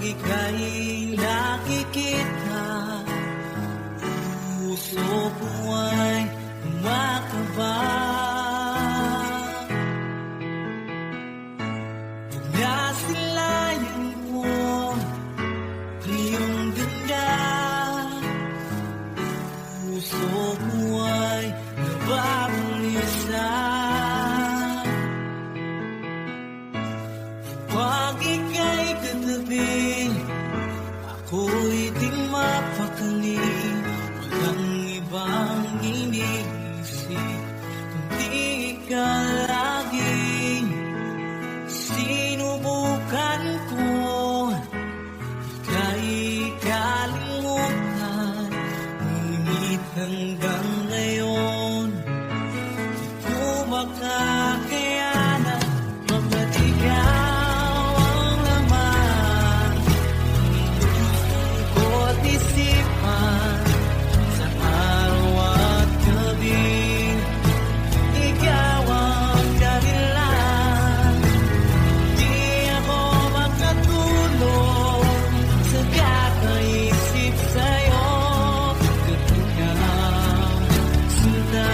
ika'y nakikita, puso ko ay kumakaba. Nasilayan ko iyong ganda, puso ko ay nababalisa. Pag ika'y katabi, ako'y di mapakali. Walang ibang iniisip, kundi ikaw lagi. Sinubukan ko, ika'y kalimutan, ngunit hanggang ngayon di ko makakayanan. Baga't ikaw ang laman ng puso ko't isipan, sa araw at gabi ikaw ang dahilan. Di ako makatulog sa kakaisip sa'yo. Baga't ikaw, sinta,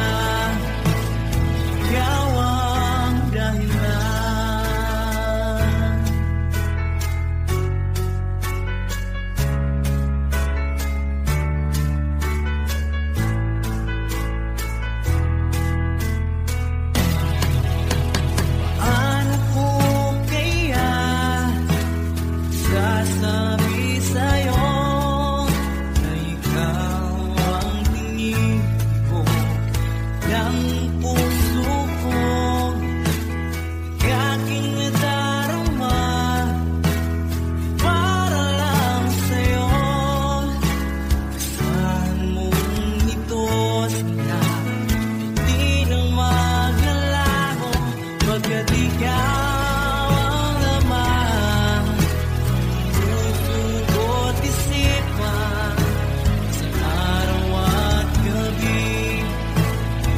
ikaw ang dahilan. Paano ko kaya sasabi sa'yo na ikaw ang tingin ko ng puso ko? Aking nadarama para lang sa'yo. Saan mong ito sila, di na magalago. Baga't ikaw ang laman ng puso ko't isipan, sa araw at gabi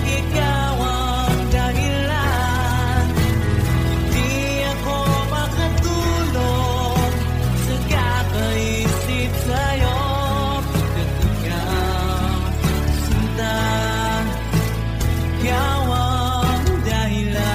ikaw ang dahilan. Di ako makatulog sa kakaisip sa'yo. Baga't ikaw, sinta, ikaw ang dahilan.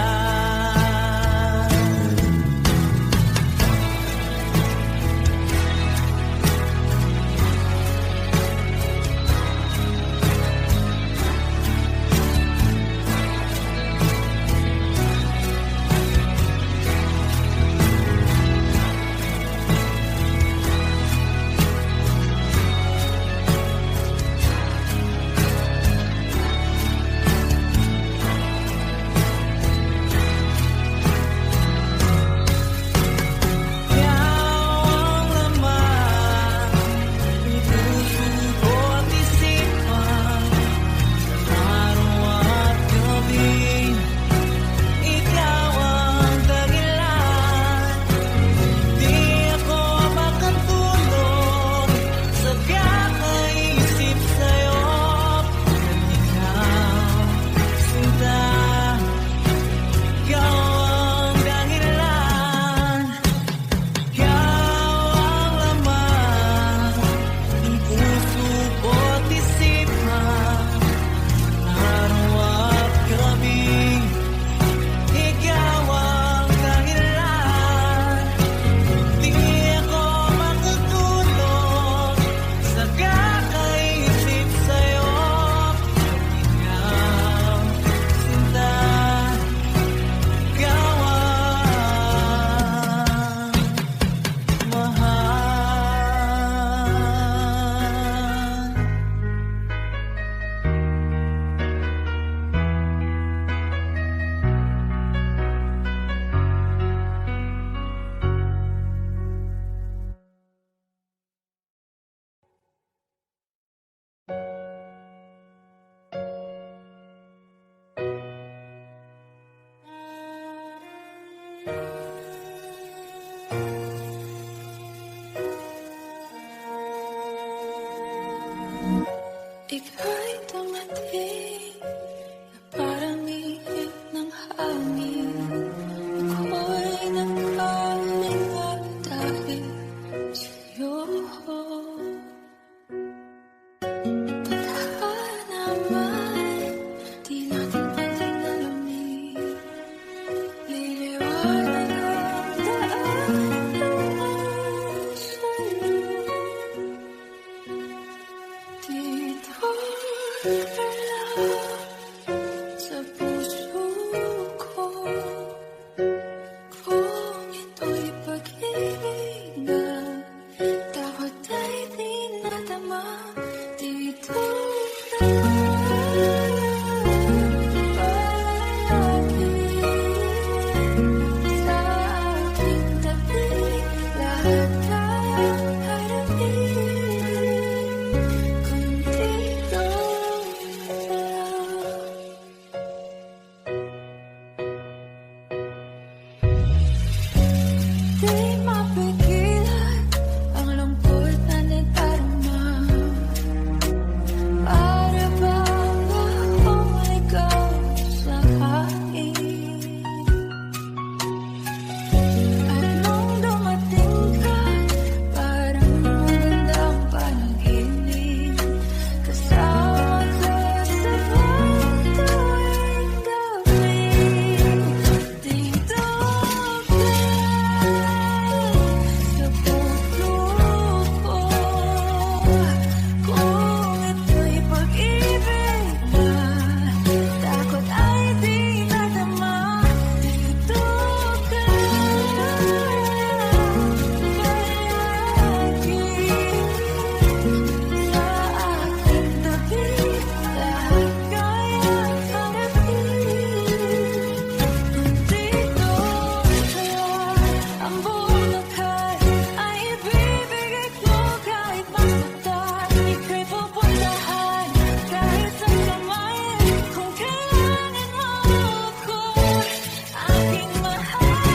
Ika'y dumating na parang ihip ng hangin. Ako'y nakalinga dahil sa puso ko. Kung ito'y pag-ibig na dapat ay di nadama, dito ka palagi sa aking tabi. Lahat kayang harapin kung dito ka lang. Di mapigilan ang lungkot na nagdarama. Para bang akong ikaw sa akin. At nung dumating ka, parang magandang panaginip. Kasama ka sa bawat tuwing gabi. Dito ka sa puso ko. Kung ito'y pag-ibig na takot ay di nadama, dito ka palagi sa aking tabi. Lahat kayang harapin kung dito ka lang. Ang buong lakas ay ibibigay ko kahit masaktan. Ika'y pupuntahan kahit saan ka man. Kung kailangan mo ako, aking mahal.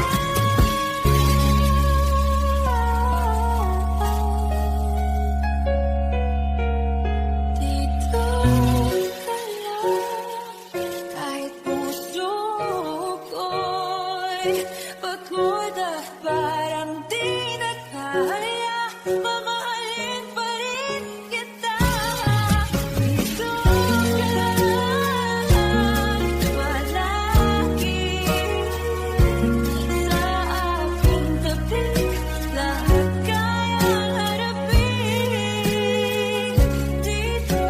Dito ka lang, kahit puso ko'y pagod at parang di na kaya. Mamahalin pa rin kita. Dito ka lang, palagi sa aking tabi. Lahat kayang harapin. Dito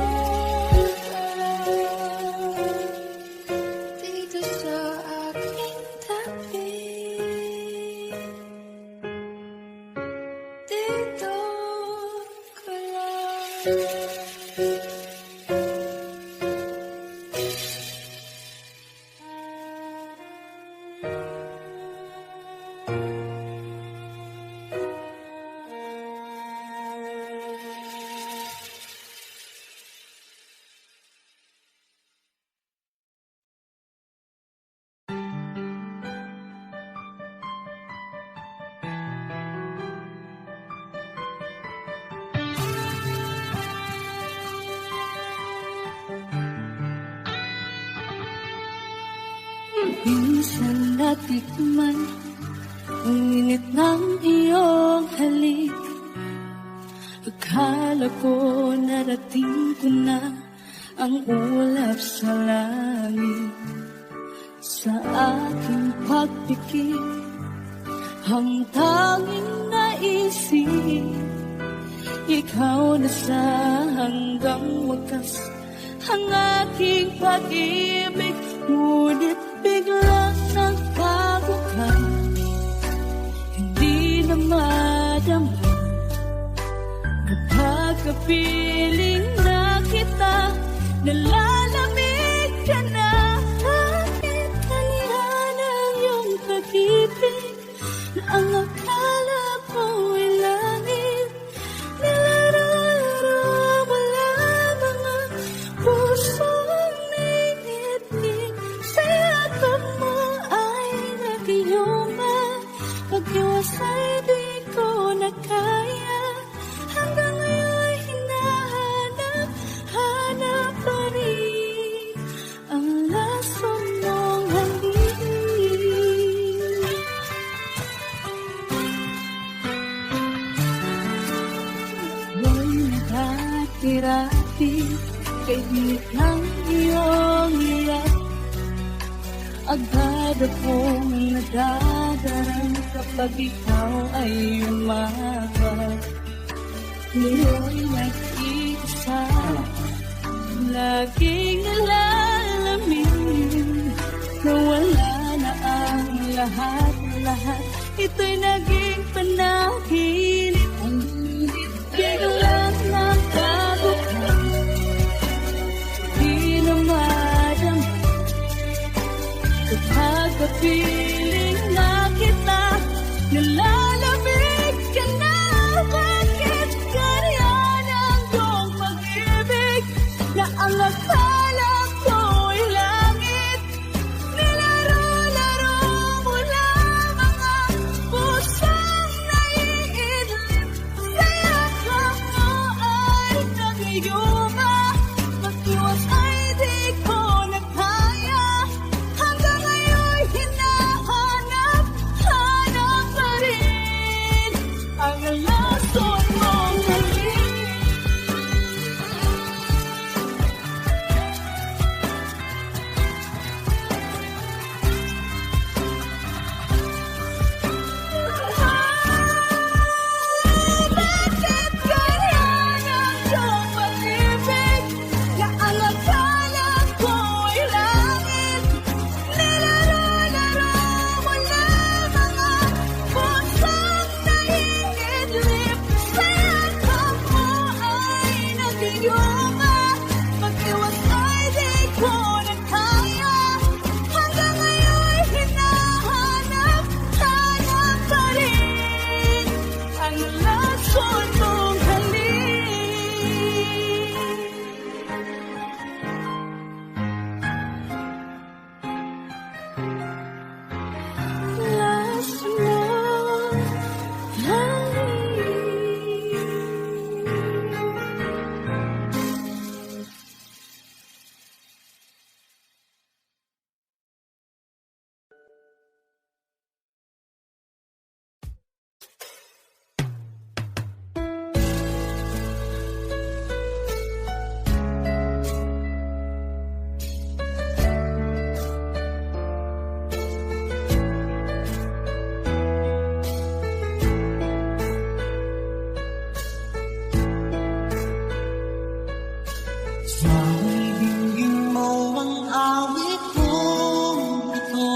ka lang, dito sa aking tabi. Dito ka lang. Minsan natikman ang init ng iyong halik. Akala ko narating ko na ang ulap sa langit. Sa aking pagpikit, ang tanging naisip, ikaw na sa hanggang wakas ang aking pag-ibig. Ngunit biglang nagbago ka, hindi na madama. Kapag kapiling na kita, nalalamig ka na. Bakit talihan ang iyong pag-ibig na ang akala ko'y langit? Nilararo mo lamang ang pusong nangingiti. Sa yakap mo ay nag-iuma, pag-iwasay di ko na kaya. Hanggang ngayon hinahanap pa rin ang laso mong hangin. Ako'y naghatirati kay himig ng iyong iyak. Agad akong nadadarang kapag ikaw ay umabot. Ngayon nag-iisa, laging alalamin na wala na ang lahat-lahat. Ito'y naging panaginip, biglang nagkaguhan, di na madam. Kapag kapiling na kita, nalalamig ka na. Bakit ganyan ang iyong pag-ibig na ang akala ko'y langit? Nilaro-laro mo lamang ang pusong naiidlip. Sa yakap mo ay nagiyuma, mag-iwas ay di ko na kaya. Hanggang ngayon'y hinahanap pa rin ang lason mong halik. Bakit ganyan ang iyong pag-ibig na ang akala ko'y langit? Nilaro-laro mo lamang ang pusong naiidlip. Sa yakap mo ay nagiyuma, mag-iwas ay di ko na kaya. Hanggang ngayon'y hinahanap pa rin ang lason mong halik. Lason mong halik. Sa ibigin mo ang awit kong ito,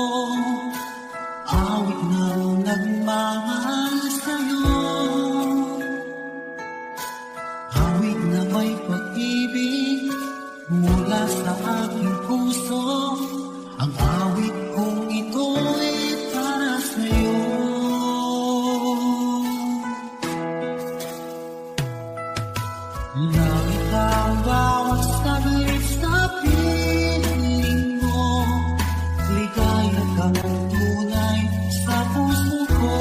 awit na nagmahal sa'yo, awit na may pag-ibig mula sa aking puso. Ang awit kong ito'y para sa'yo. Nakita ang bawat saglit sa piling mo, ligaya kang tunay sa puso ko.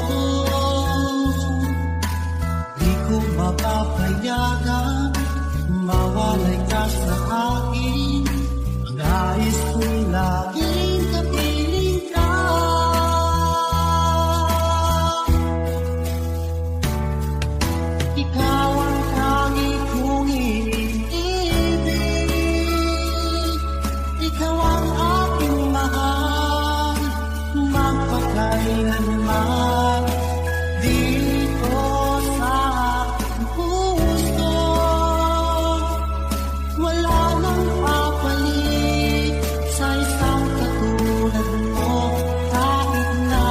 Di ko mapapayagan mawalay ka sa akin. Ang nais ko'y laging kapiling ka. Ikaw ang tanging kong iniibig. Ikaw ang aking mahal, magpakailanman. Dito sa aking puso, wala nang papalit sa isang katulad mo. Kahit na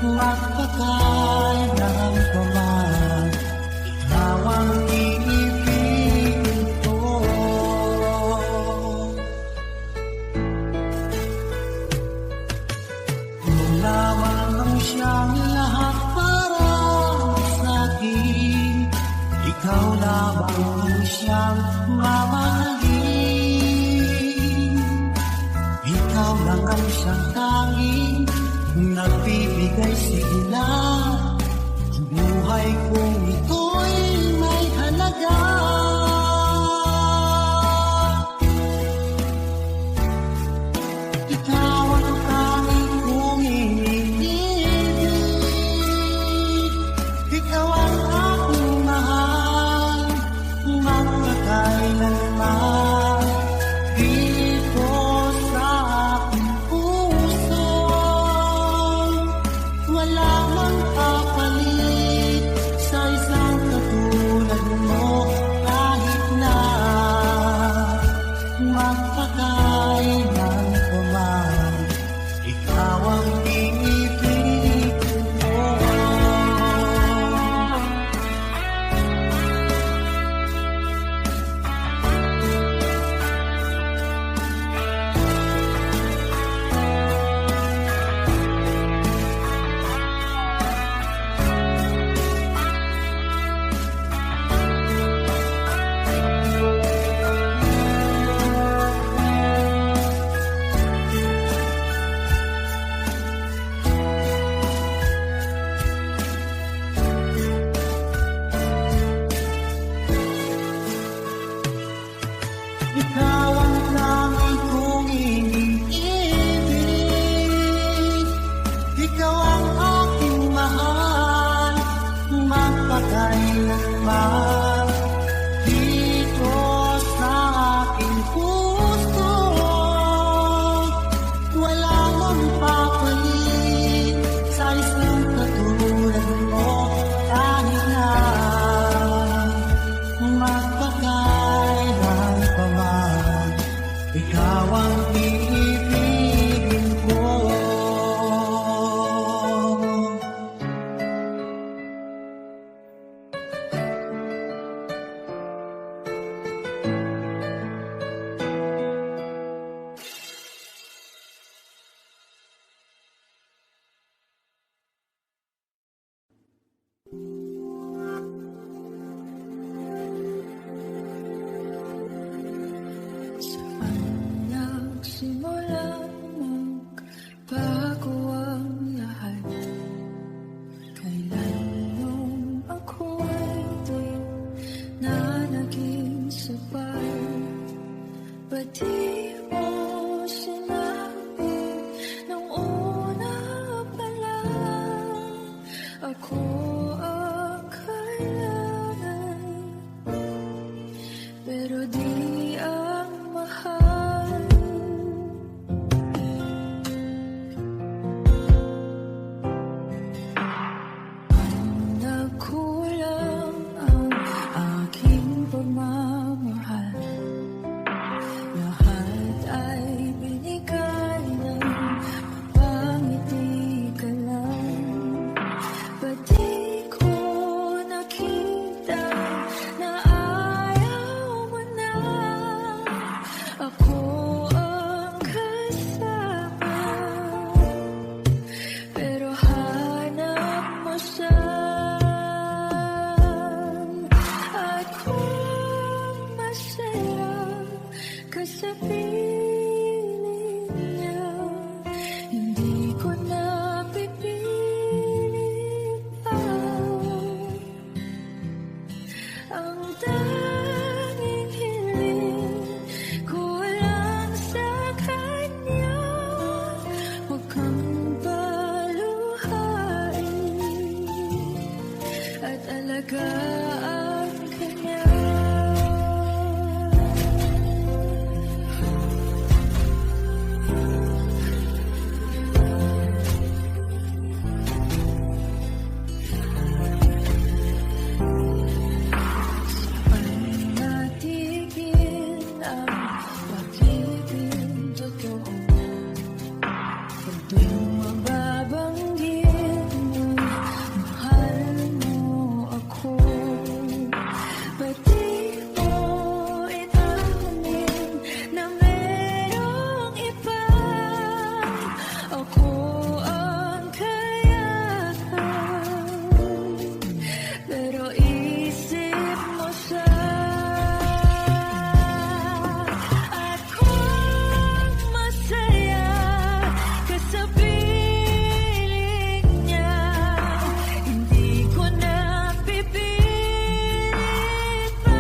magpakailanman pa man, ikaw ang iibigin ko. Kung lamang ang siyang lahat para sa'kin, ikaw lamang ang siyang mamahalin. Ikaw lang ang siyang tanging nagbibigay sigla. Ang buhay kong ito'y may halaga. Ikaw ang tanging kong iniibig. Ikaw ang aking mahal, magpakailanman. Dito sa aking puso, wala mang papalit sa man dito sa aking puso. Walang magpapalit sa isang katulad mo kahit na magpakailan pa man, ikaw ang iibigin ko. Nagsimulang magbago ang lahat. Kailan nung ako'y di na naging sabay, ba't di mo sinabi nung una pa lang ako ang kailangan, pero di ang mahal. Nagkulang ang aking pagmamahal. Lahat ay binigay ng pangiti ka lang. Ba't di ko nakita na ayaw mo na ako ang kasama, pero hanap mo siya. At kung masaya ka sa piling niya, hindi ko na pipilit pa. Ang tanging hiling ko lang sa kanya, huwag kang paluhain at alagaan ka niya. Natigil ang pag-ibig totoo. Pag tuwing mababanggit mo, mahal mo ako. Ba't di mo inamin na merong iba? Ako ang kayahan, pero isip mo siya. At kung masaya ka sa piling niya, hindi ko na pipilit pa.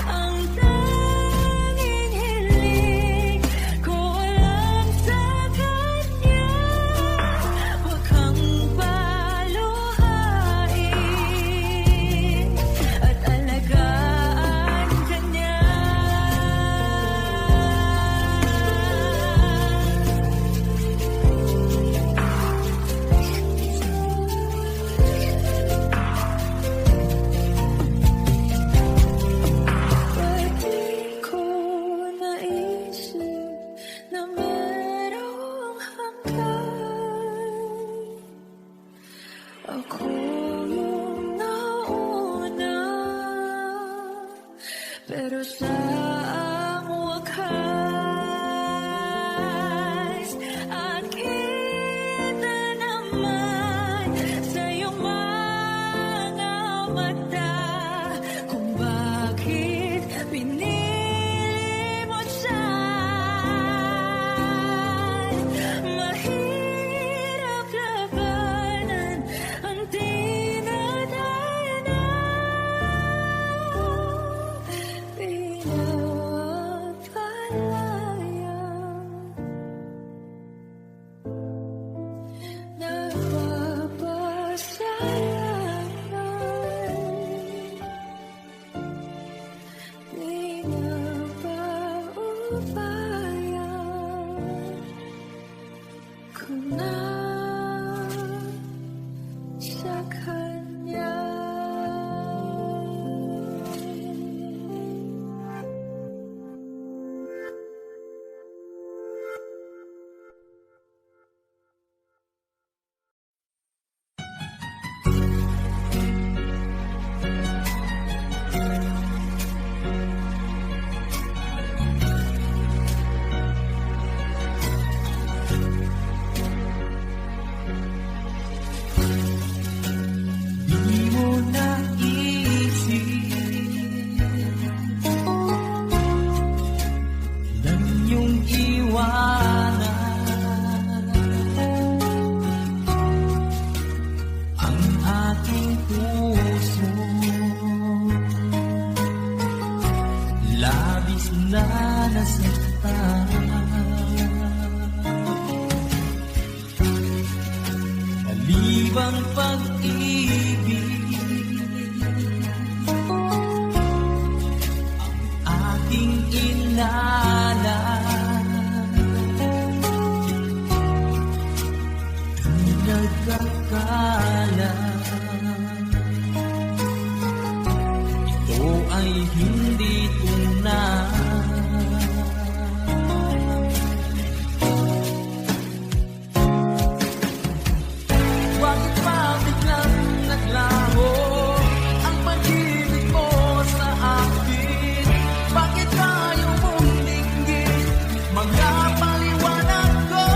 Ang tanging hiling ko lang sa kanya, huwag kang paluhain at alagaan ka niya. Ba't di ko naisip na merong hanggan? Ako yung nauna, pero sa ang wakas, at kita naman sa iyong mga mata kung bakit pinili mo siya. Mahirap labanan ang dinadaanan. ng pag-ibig ang aking inala. Di nagkakala ito ay hindi tunay. Bakit ba biglang naglaho ang pag-ibig mo sa akin? Bakit tayo mong dinggin mga paliwanag ko?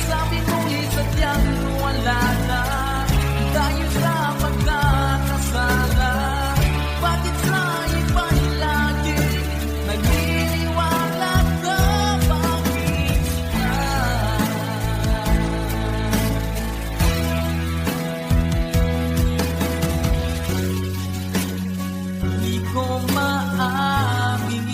Sabi mo isadyang wala na dahil sa pagkakasala. Bakit sa iba'y lagi naginiwala ka? Bakit di ko maamin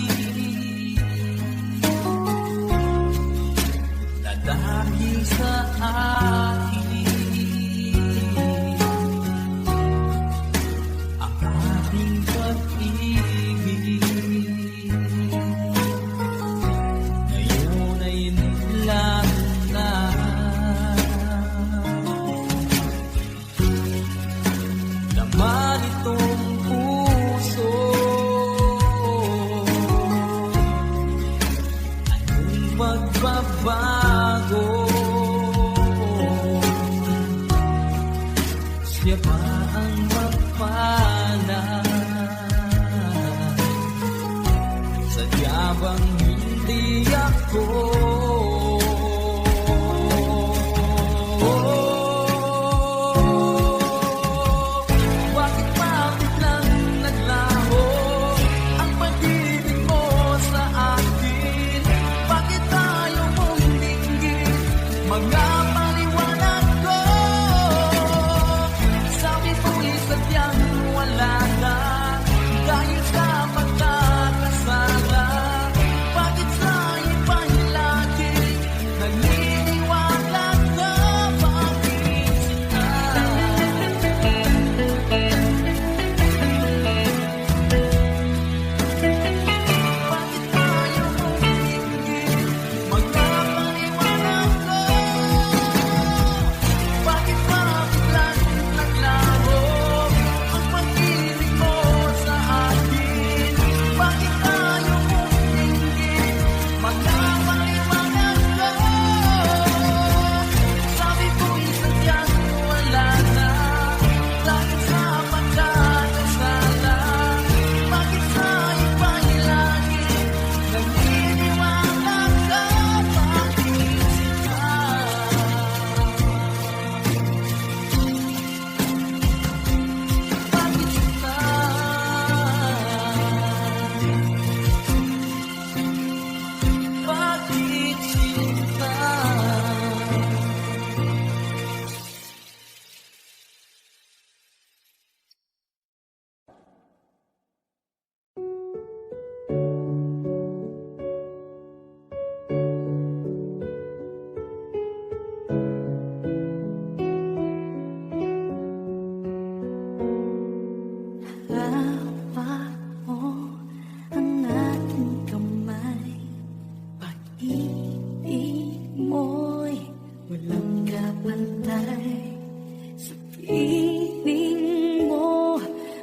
na dahil sa akin ang ating pag-ibig ngayon ay nilang na. Naman itong puso anong magbabago? Siya ba ang mapalad? Sadya bang hindi ako? Bakit ba biglang naglaho ang pag-ibig mo sa akin? Bakit tayo mong dinggin mga paliwanag ko? Sabi mo isadyang wala na dahil sa pagkakasala. Bakit sa iba'y lagi naniniwala ka? Bakit bakit tayo mong dinggin mga paliwanag ko? Bakit ba biglang naglaho ang pag-ibig mo sa akin? Bakit tayo mong dinggin mga paliwanag ko? Sabi ko isadyang wala na dahil sa pagkakasala. Bakit sa iba'y lagi naniniwala ka? Bakit sinta? Hawak mo ang aking kamay. Pag-ibig mo'y walang kapantay. Sa piling mo,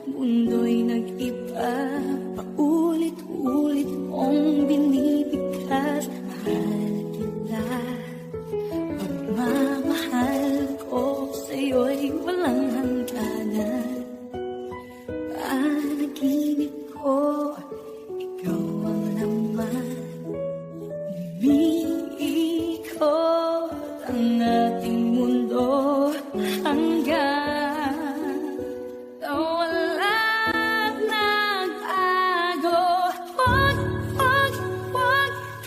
mundo'y nag-iba. Paulit-ulit mong binibigkas. Mahal kita, pagmamahal ko sa'yo'y walang hangganan. Panaginip ko, ikaw ang laman. Umiikot ang ating mundo hanggang wala nagtago. Huwag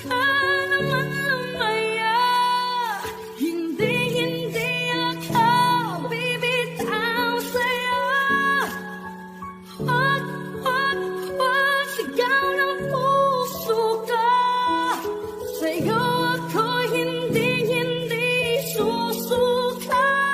ka naman lumaya. Hindi ako bibitaw sa'yo. Huwag sigaw ng puso ko. Sa'yo ako hindi susuka.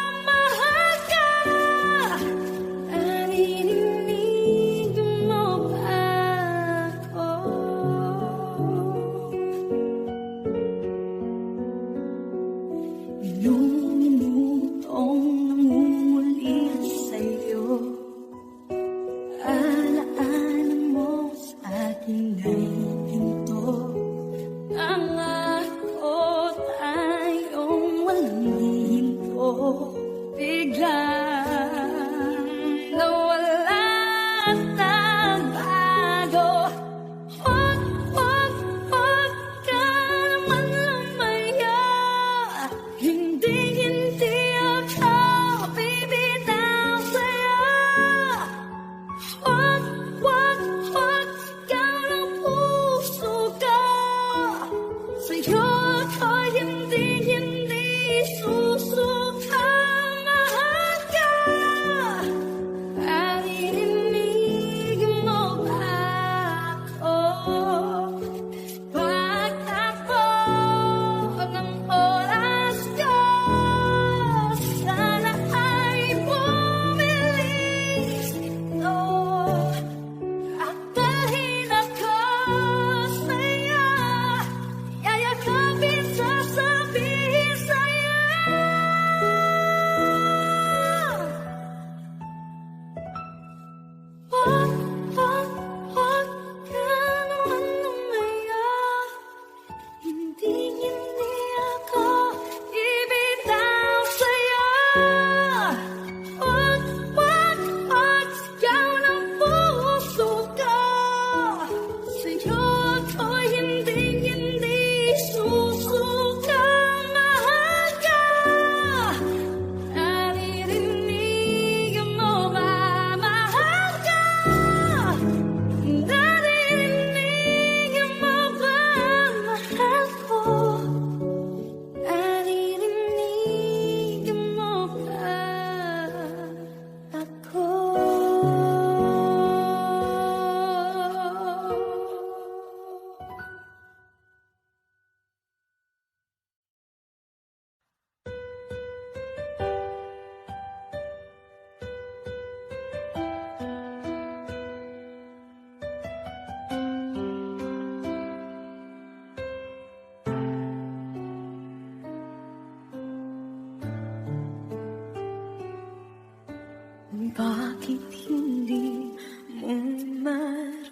Bakit hindi mo maramdaman?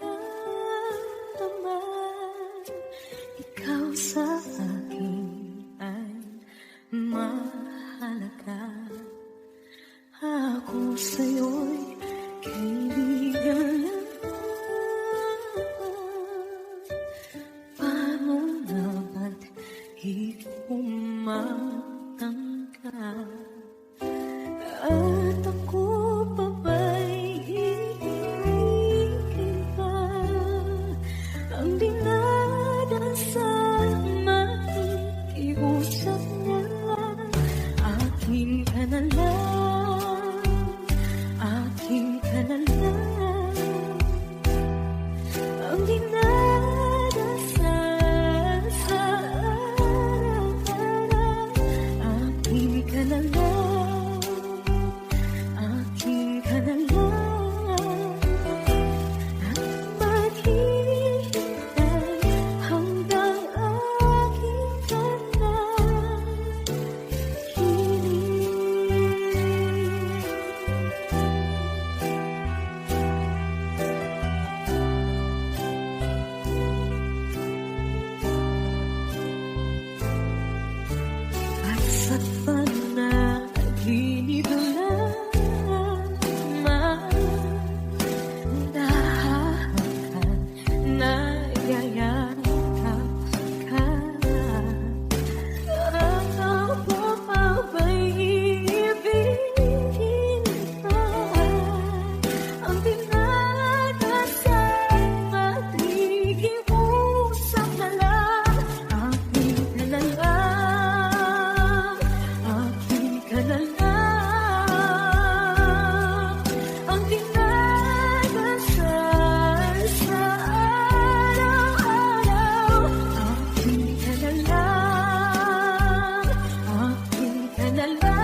Ikaw sa akin ay mahalaga. Ako sa'yo'y kaibigan lang. Paano na ba't ikumatangka? At ako pa ba'y hihigin pa? Ang dinadasal makikiusap niya. Akin ka na lang, akin ka na lang. Ang dinadasal sa araw-araw. Akin ka na lang, akin ka na lang. At maghihintay hanggang akin ka na at sa panaginip lamang nahahawakan, nayayakap ka. Ako pa ba'y iibigin pa? Ang dinadasal makikiusap na lang. Akin ka na lang, akin ka na lang. Ang dinadasal sa araw-araw. Akin ka na lang, akin ka na lang.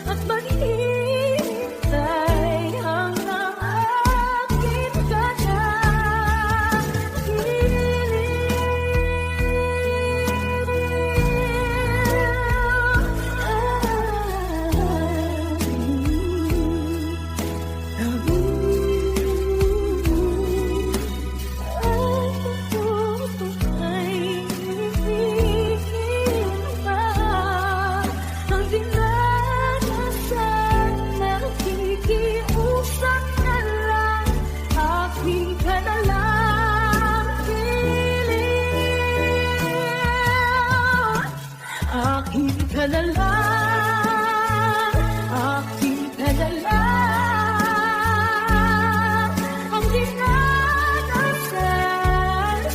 At maghihintay hanggang akin ka na ang dinadasal nakikiusap na lang. Akin ka na lang, akin ka na lang, akin ka na lang. Ang dinadasal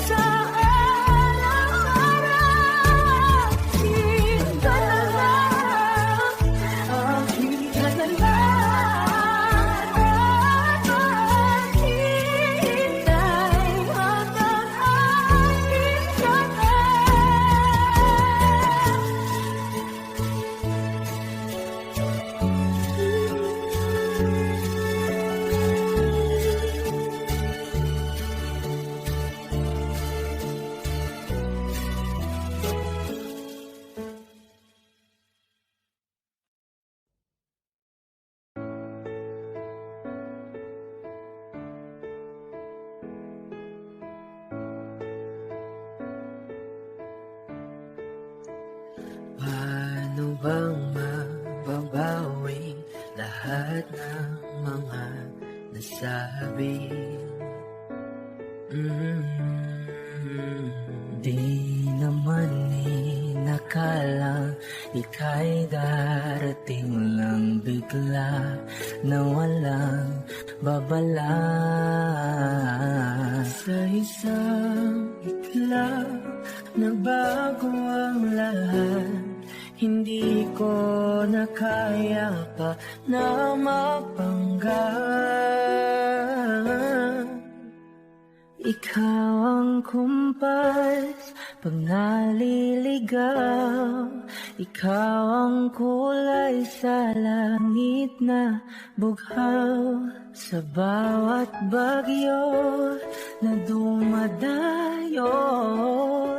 sa araw-araw. Akin ka na lang, akin ka na lang. At maghihintay hanggang akin ka na. Paano bang mababawi lahat ng mga nasabi? Di naman inakalang ika'y darating lang bigla na walang babala. Sa isang iglap nagbago ang lahat. Hindi ko na kaya pa na mapanggan. Ikaw ang kumpas pag naliligaw. Ikaw ang kulay sa langit na bughaw. Sa bawat bagyo na dumadayo,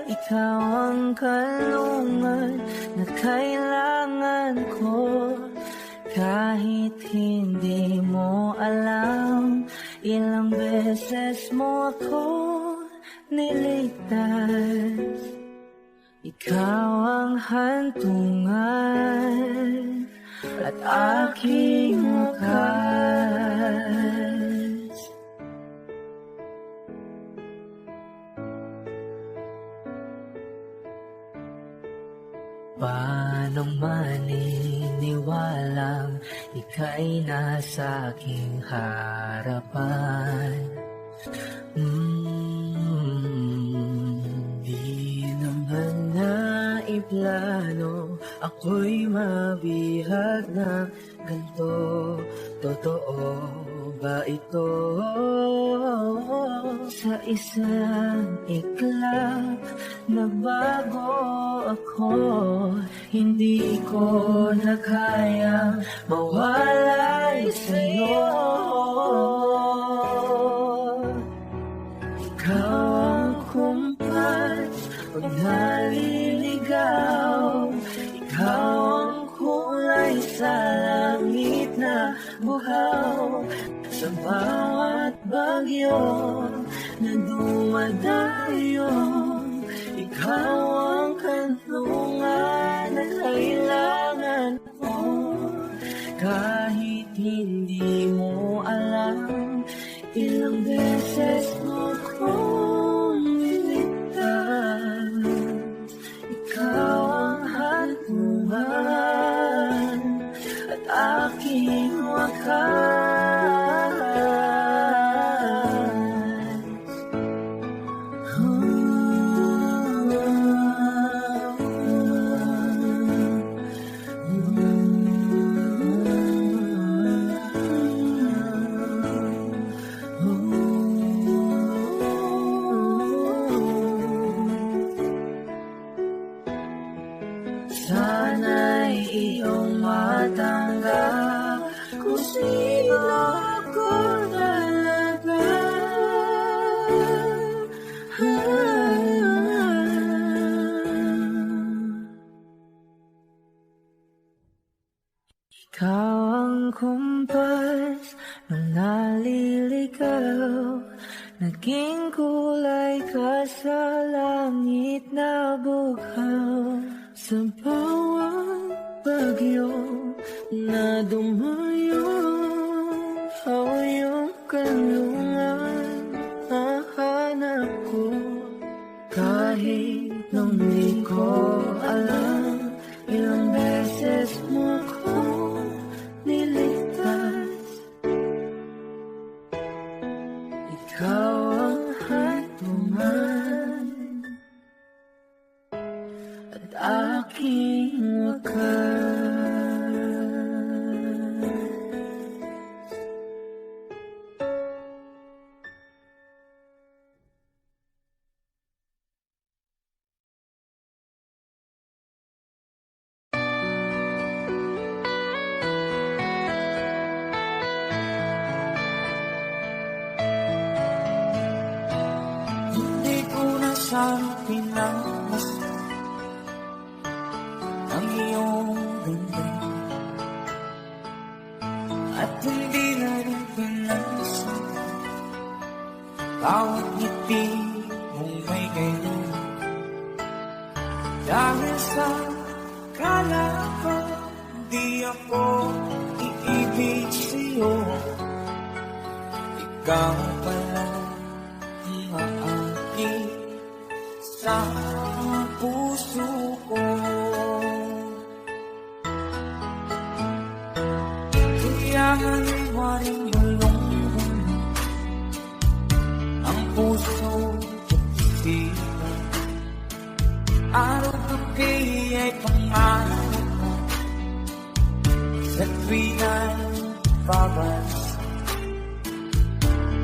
ikaw ang kalungan na kailangan ko. Kahit hindi mo alam, ilang beses mo ako niligtas. Ikaw ang hantungan at aking wakas. Paano maniniwalang ika'y nasa aking harapan? Di naman naiplano ako'y mabihag na ganito. Totoo ba ito? Sa isang iklap nagbago ako, hindi ko na kayang mawalay sa'yo. Ikaw ang kumpas pag naliligaw, ikaw ang kulay sa langit na buhaw. Sa bawat bagyo na dumadayo, ikaw ang kanlungan na kailangan ko. Kahit hindi mo alam, ilang beses mo kong niligtas. Ikaw ang hantungan at aking wakas. Sana'y iyong matanggap kung sino ako talaga. Ikaw ang kumpas nung naliligaw, naging kulay ka sa langit na bughaw. Sa bawat bagyo na dumayo, ikaw yung kanlungan hahanap ko. Kahit nung di ko alam, ilang beses mo ko niligtas. Ikaw ang hantungan at aking wakas. Hindi ko na sabi na mas ang iyong ganda, at hindi na rin pinansin bawat ngiti mong may ganyan. Dahil sa kala ko di ako iibig sa'yo, ikaw pala ang aakit sa puso ko. Kailangan waring malungkot ang puso at isip. Araw-gabi ay pangarap ko sa tuwing babas.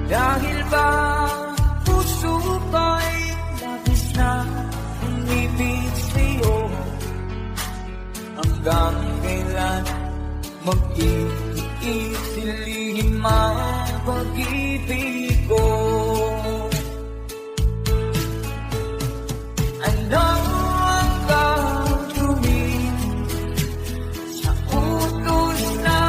Dahil ba puso ko'y labis na umibig sa'yo, hanggang kailan mag-iisilihim ang pag-ibig ko. Ano ang gagawin sa utos na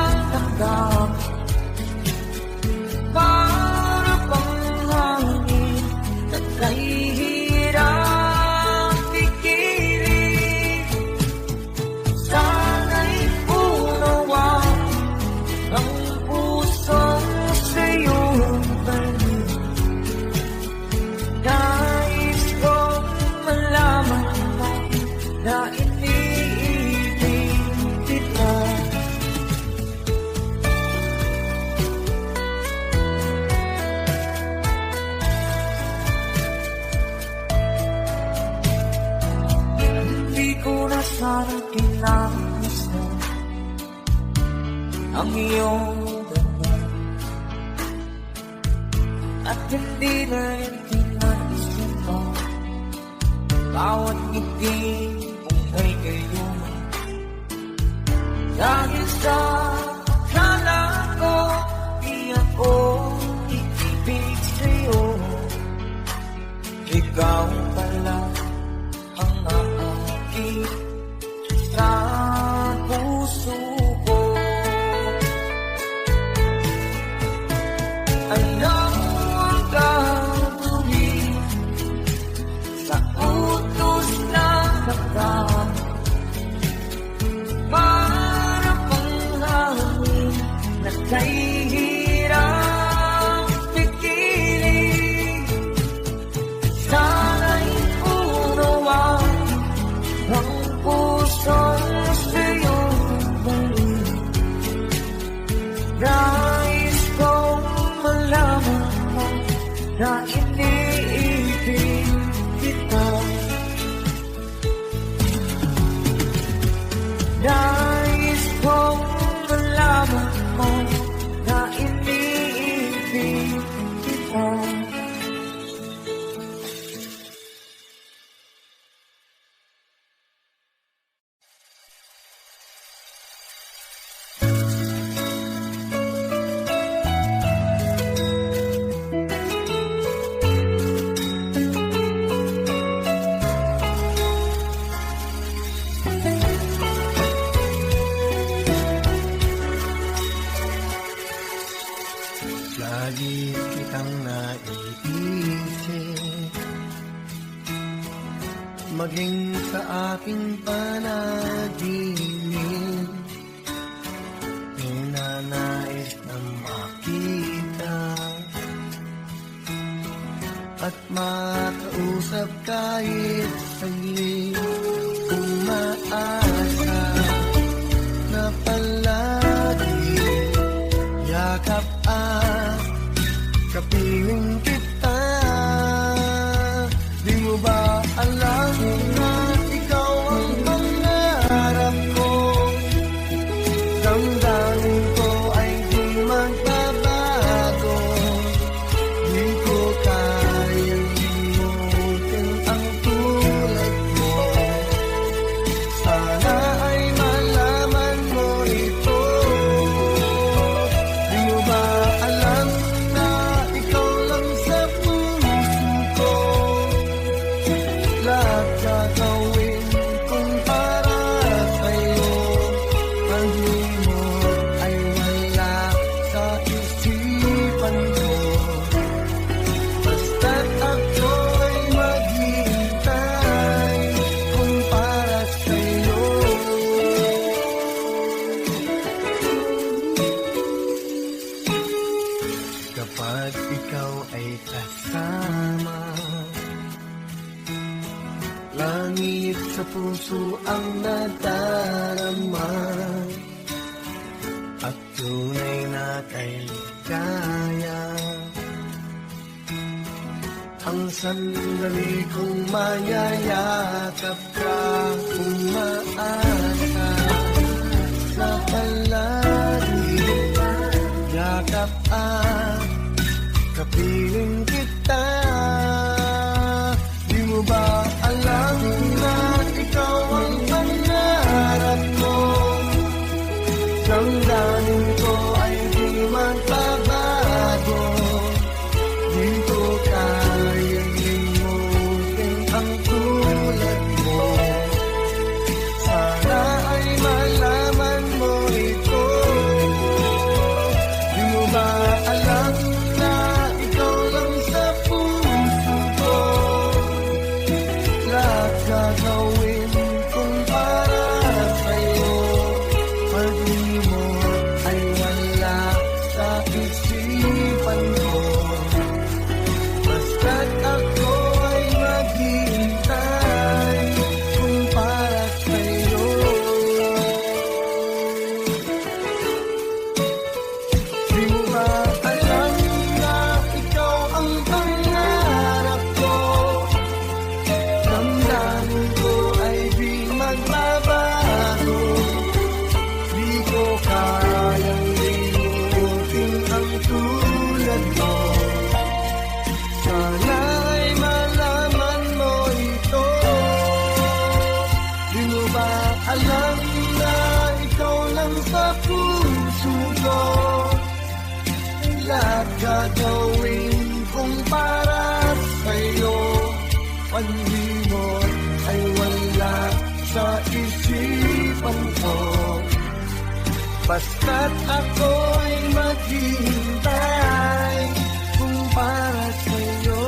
ang iyong dama. At hindi na rin pinansin mo bawat ngiti mong may gayuma. Dahil sa akala ko di ako iibig sa'yo, ikaw pala ang aakit sa puso ko. Ano ang gagawin sa utos na nakam? Para bang hangin na kahihirang pigilin. Sana'y unawin ang pusong sa'yo balik. Nais kong malaman mo na iniibig kita. Nais kong malaman mo na iniibig kita. Lagi kitang naiisip, maging sa aking panaginip. Ninanais na makita at makausap kahit saglit. Umaasa na palagi yakap at kapiling kita. Di mo ba alam na ikaw ang pangarap ko? Damdamin ko ay di magbabago. Di ko kayang limutin ang tulad mo. Sana ay malaman mo ito. Di mo ba alam na ikaw lang sa puso ko? Lahat gagawin kung para sa'yo. Pag-limot ay wala sa isipan ko. Basta't ako'y maghihintay kung para sa'yo. Kapag ikaw ay kasama, langit sa puso ang nadarama. At tunay na kay ligaya ang sandali kong mayayakap ka. Umaasa sa palagi yakap at kapiling kita. Di mo ba alam na ikaw ang pangarap mo? Damdamin ko ay di magbabago. Di ko kayang limutin ang tulad mo. Sana ay malaman mo ito. Di mo ba alam na ikaw lang sa puso ko? Lahat gagawin kung para sa'yo. Pag-limot ay wala sa puso ko. Lahat gagawin kong para sa'yo. Panlimot ay wala sa isipan ko. Basta't ako'y maghihintay kung para sa'yo.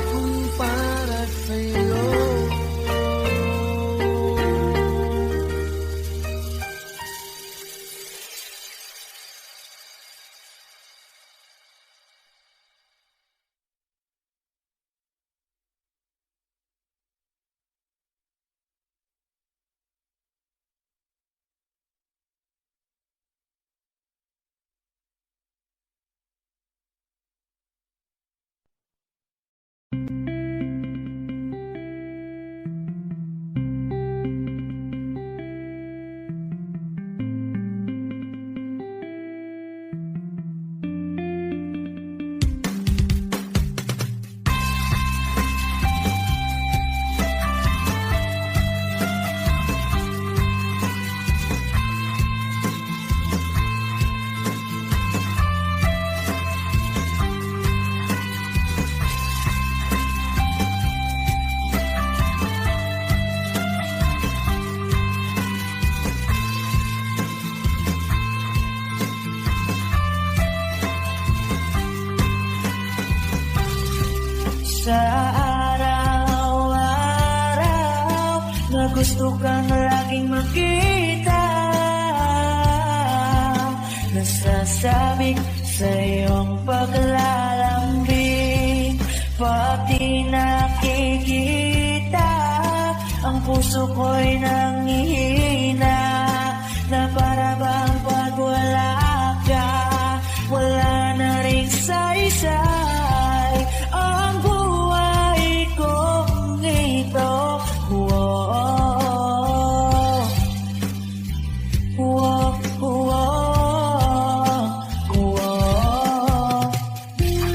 Kung para sa'yo. Sa araw-araw na gusto kang laging makita, nasasabik sa iyong paglalambing, pati nakikita ang puso ko'y nangihina, na para bang pag wala ka, wala na ring saysay ang buhay kong ito.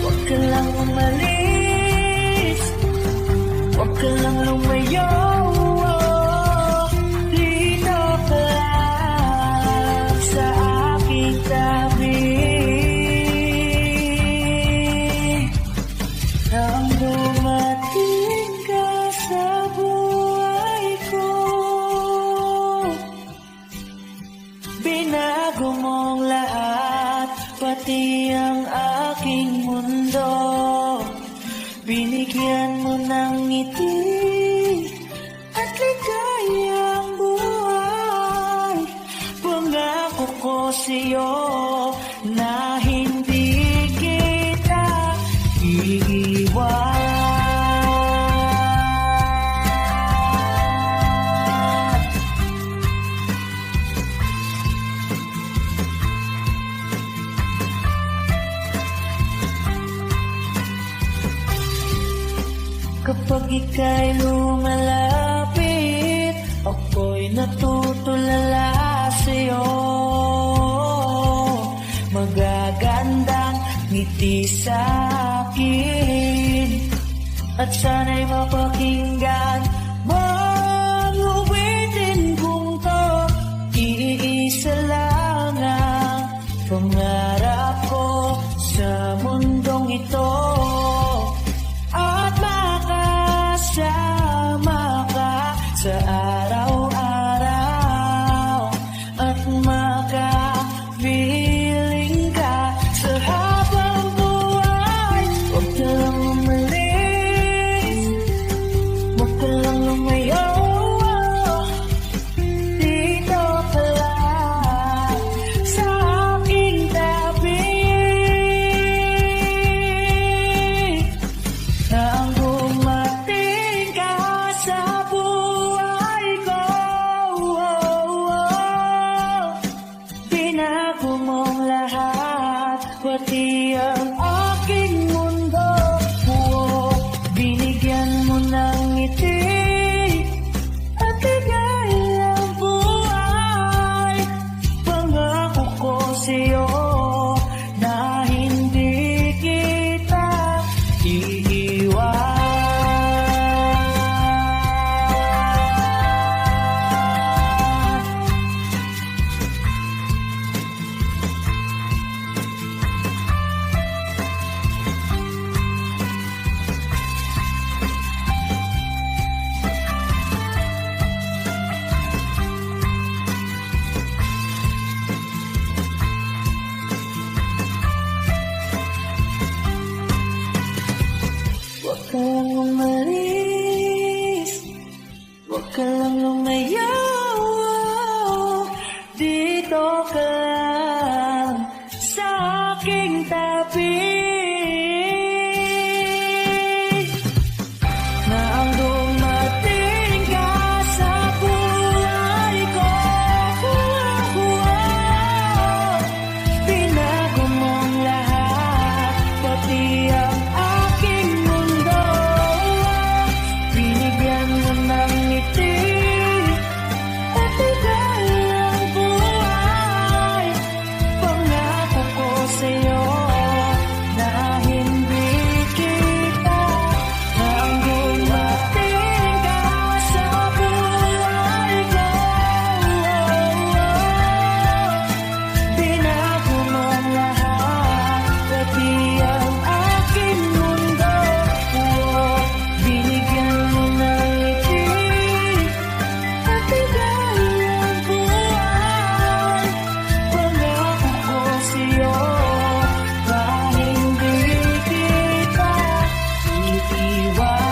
Huwag ka lang umalis, huwag ka lang lumayo, dito ka lang sa aking tabi. Nang dumating ka sa buhay ko, binago mong lahat, pati ang aking mundo. Binigyan mo ng ngiti at ligayang buhay. Pangako ko sa'yo na hindi kita iiwan. Kapag ika'y lumalapit, ako'y natutulala sa'yo. Magagandang ngiti sa'kin, at sana'y mapakinggan mo ang uwitin kong to. Iisa lang ang pangarap ko sa mundong ito, at makasama ka sa araw-araw, at makapiling ka sa habang buhay. Huwag ka lang umalis, huwag ka lang ka lang umalis, huwag ka lang lumayo. Dito ka lang sa aking tabi. Na ang dumating ka sa buhay ko, binago mong lahat, pati ang aking mundo. Binigyan mo ng ngiti, pati ang buhay. Pangako ko sa'yo na hindi kita nang dumating ka sa buhay ko. Binago mong lahat, pati ang aking mundo. Binigyan mo ng ngiti, pati ang buhay. Pangako ko sa'yo na hindi kita iiwan.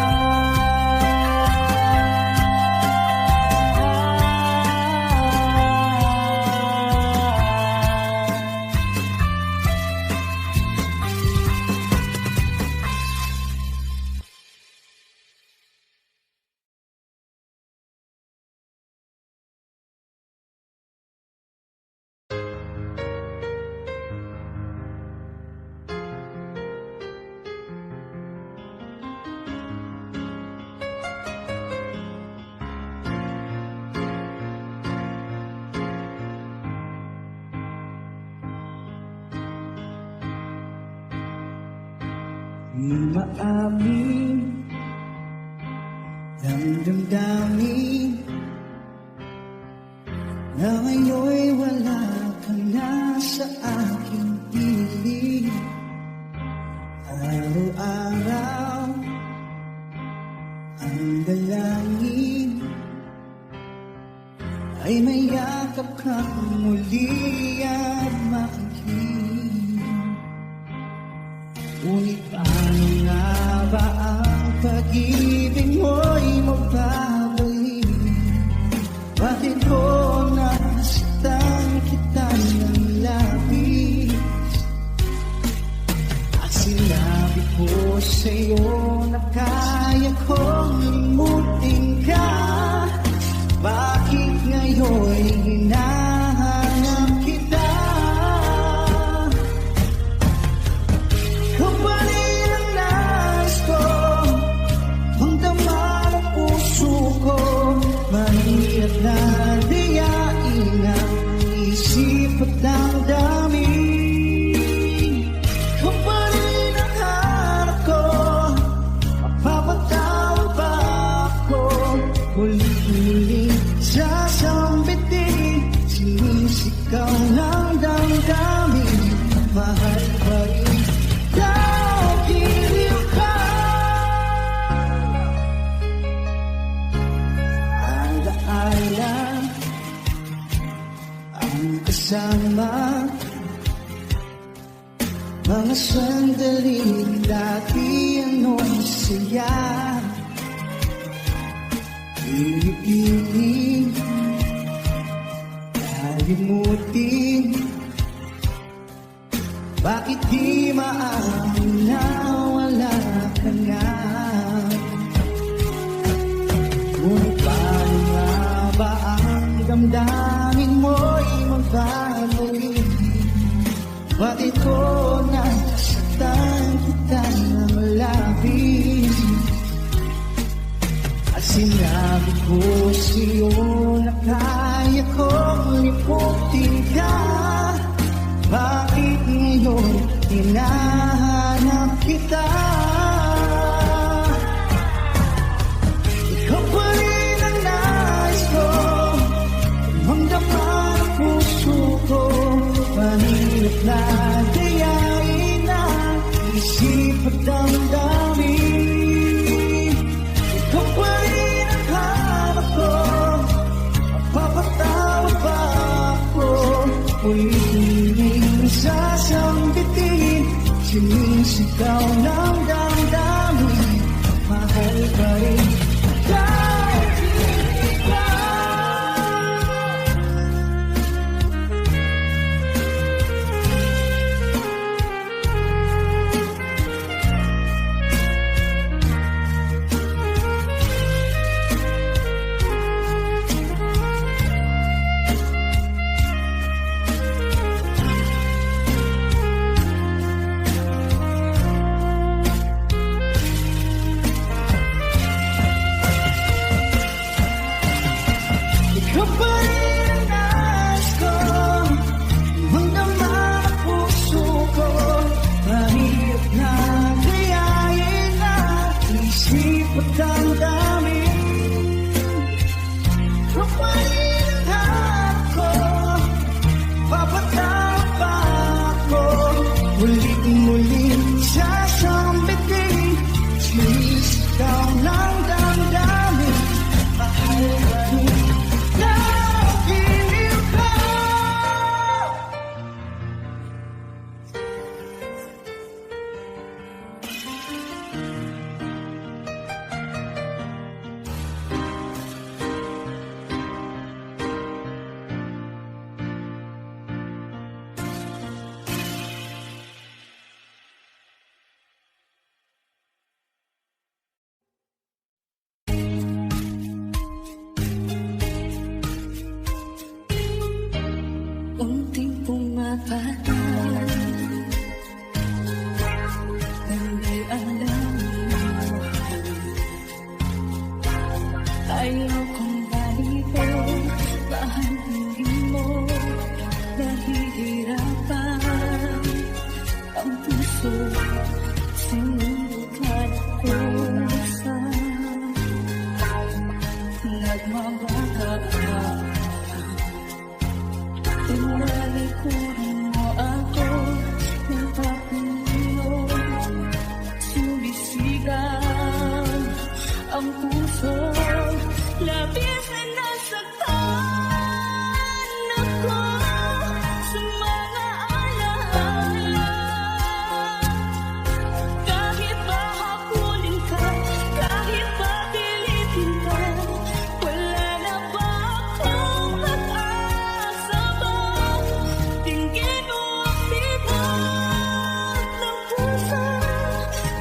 Di maamin ng damdamin na ngayon'y wala ka na sa aking piling. Araw-araw ang dalangin ay mayakap kang muli at makinig. Ngunit paano nga ba ang pag-ibig mo'y magbabalik? Bakit ko nasaktan kita ng labis? At sinabi ko sa'yo na kaya kong limutin ka. Bakit ngayon'y hinahanap kita? Kapalit ang nais ko, magdama ng puso ko. Mahirap na diyain ang isip at damdamin. Kapalit ang hanap ko, mapapatawag ba ako? Muli-muli sasambitin, sinisigaw ng damdamin. Mahal pa rin daw giliw ka. Alaala ang kasama, mga sandaling dati anong saya. Pili-pili, kalimutin. Bakit di maamin na wala ka na? Ngunit paano nga ba ang damdamin mo'y magbabalik? Bakit ko nasaktan kita ng labis? At sinabi ko sa'yo pagdamdamin. Lupain ako, papatawa pa ako. Muling-muling sasambitin, sinisigaw ng damdamin. Mahal ko na piniw ko. Unting pumapatay nang di alam mo. Ayaw kong balito, bahal hindi mo nahihirapan ang puso. Sinubukan ko sa nagmamahal. Tinalikuran mo ako ng papuno, sumisigaw ang puso. Labis na nasaktan ako sa mga alaala. Kahit pa habulin ka, kahit pa pilitin ka, wala na ba akong pag-asa ba? Tingin mo ang bigat ng puso,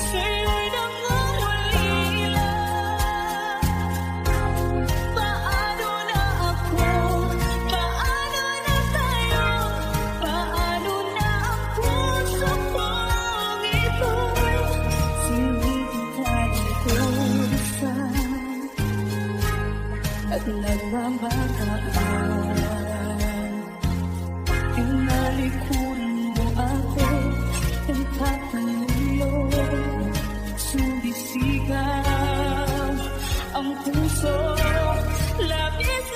sa'yo'y nangangulila. Paano na ako? Paano na tayo? Paano na ang puso kong ito'y sinigitay at nagmamagaan? Tinalikuran mo ako ng papanulo, sumisigaw ang puso. Labis